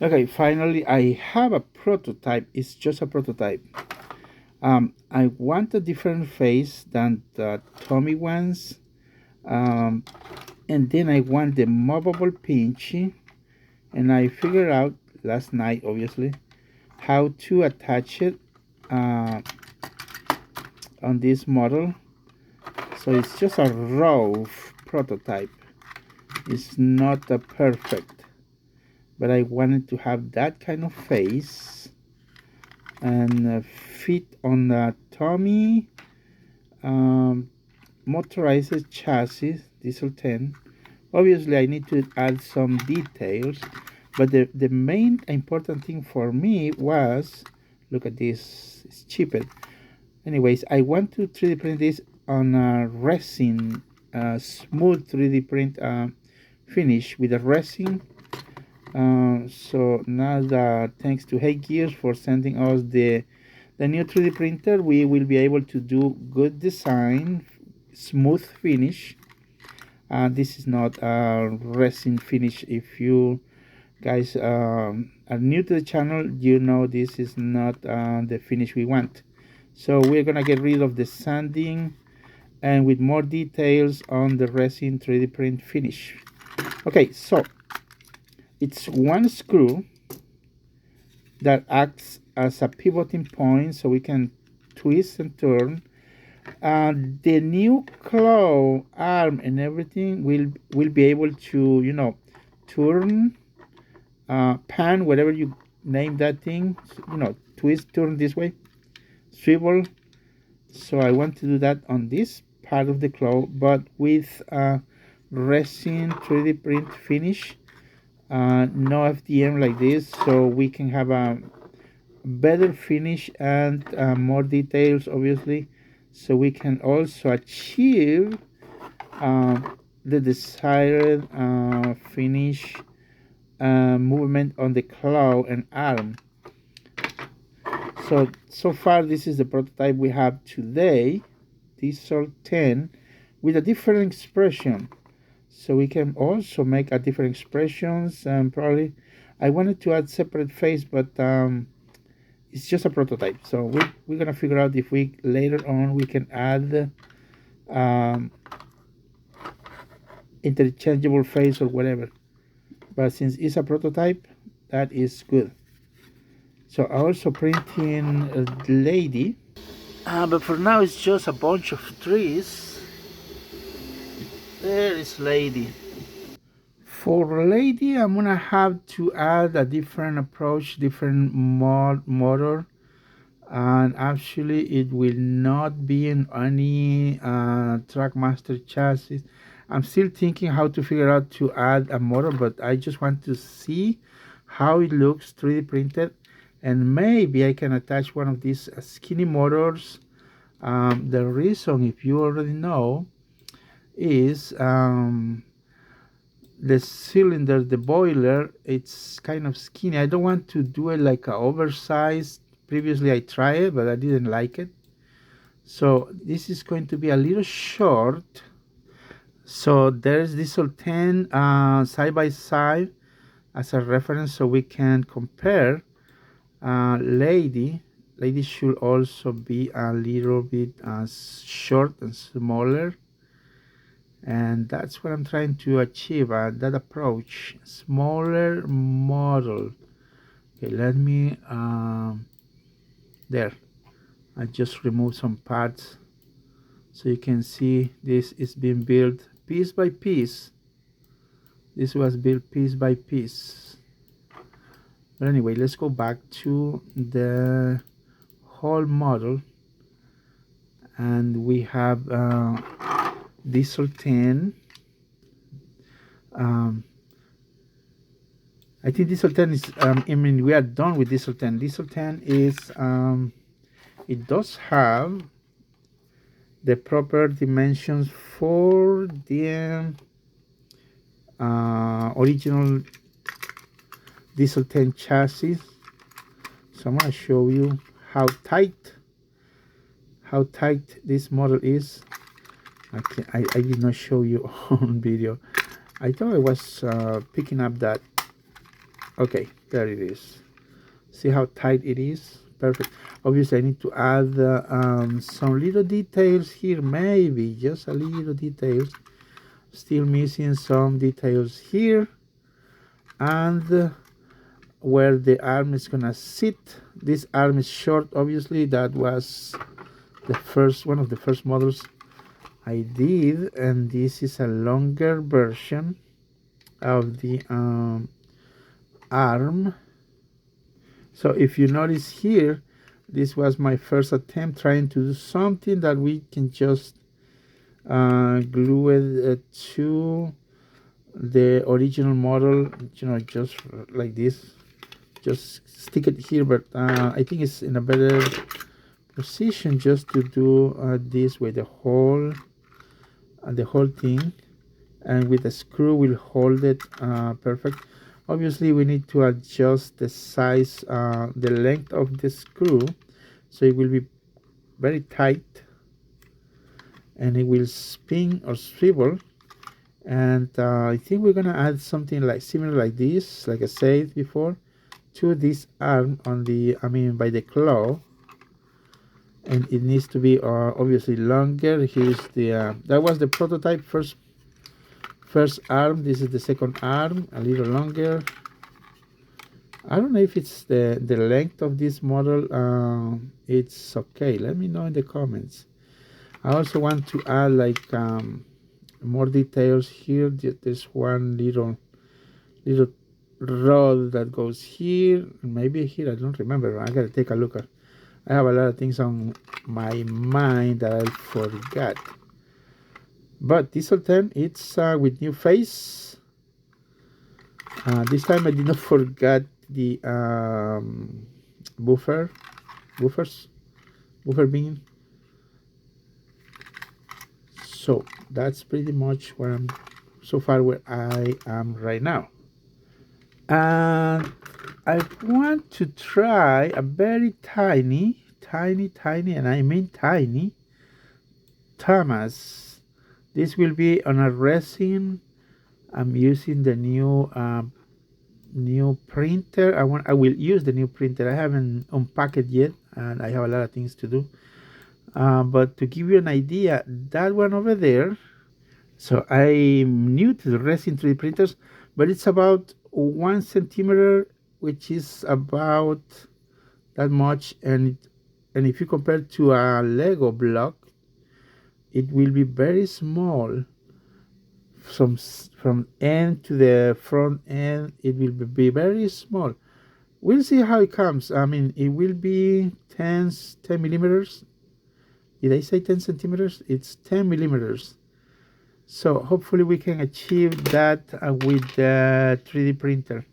Okay, finally I have a prototype. It's just a prototype. I want a different face than the Tommy ones. Um, and then I want the movable pinchy, and I figured out last night, obviously, how to attach it uh, on this model. So it's just a raw prototype. It's not a perfect, but I wanted to have that kind of face and fit on the Tommy um, motorized chassis diesel 10. Obviously I need to add some details, but the main important thing for me was, look at this, it's cheaper. Anyways, I want to 3D print this on a resin, smooth 3D print finish with a resin. So now that thanks to Hey Gears for sending us the new 3D printer, we will be able to do good design, smooth finish. This is not a resin finish. If you guys are new to the channel, you know this is not the finish we want. So we're gonna get rid of the sanding and with more details on the resin 3D print finish. Okay, so it's one screw that acts as a pivoting point so we can twist and turn. The new claw arm and everything will be able to, you know, turn, pan, whatever you name that thing, you know, twist, turn this way, swivel. So I want to do that on this part of the claw, but with resin 3D print finish, no FDM like this, so we can have a better finish and more details, obviously, so we can also achieve the desired finish movement on the claw and arm. So far this is the prototype we have today, Diesel 10, with a different expression. So we can also make a different expressions, and probably I wanted to add separate face, but it's just a prototype. So we're gonna figure out if we later on we can add interchangeable face or whatever. But since it's a prototype, that is good. So I also printing a lady, but for now it's just a bunch of trees. There is lady. For lady, I'm gonna have to add a different approach, different motor, and actually it will not be in any Trackmaster chassis. I'm still thinking how to figure out to add a motor, but I just want to see how it looks 3D printed, and maybe I can attach one of these skinny motors. The reason, if you already know, is the cylinder, the boiler, it's kind of skinny. I don't want to do it like a oversized. Previously I tried it, but I didn't like it. So this is going to be a little short. So there's Diesel 10 side by side as a reference, so we can compare. Lady should also be a little bit short and smaller, and that's what I'm trying to achieve, that approach, smaller model. Okay, let me there, I just remove some parts so you can see this is being built piece by piece. This was built piece by piece. But anyway, let's go back to the whole model, and we have Diesel 10. I think Diesel 10 is, I mean, we are done with Diesel 10. Diesel 10 is, it does have the proper dimensions for the original Diesel 10 chassis. So I'm going to show you how tight this model is. I did not show you on video. I thought I was picking up that Okay, there it is. See how tight it is? Perfect. Obviously, I need to add some little details here, maybe just a little details. Still missing some details here, and where the arm is gonna sit. This arm is short, obviously. That was the first one of the first models I did, and this is a longer version of the arm. So if you notice here, this was my first attempt trying to do something that we can just glue it to the original model, you know, just like this. Just stick it here, but I think it's in a better position just to do this with the whole thing, and with the screw will hold it perfect. Obviously we need to adjust the size, the length of the screw, so it will be very tight and it will spin or swivel. And I think we're gonna add something like similar like this, like I said before, to this arm on the, I mean by the claw, and it needs to be obviously longer. Here's the that was the prototype first arm. This is the second arm, a little longer. I don't know if it's the length of this model. It's okay, let me know in the comments. I also want to add like more details here. There's one little rod that goes here, maybe here, I don't remember. I gotta take a look at. I have a lot of things on my mind that I forgot. But this time it's with new face. This time I did not forget the buffer bean. So that's pretty much where I'm so far, where I am right now. And I want to try a very tiny, and I mean tiny, Thomas. This will be on a resin. I'm using the new printer. I will use the new printer. I haven't unpacked it yet, and I have a lot of things to do. But to give you an idea, that one over there. So I'm new to the resin 3D printers, but it's about 1 centimeter, which is about that much. And if you compare to a Lego block, it will be very small. From end to the front end, it will be very small. We'll see how it comes. I mean, it will be 10 millimeters. Did I say 10 centimeters? It's 10 millimeters. So hopefully we can achieve that with the 3D printer.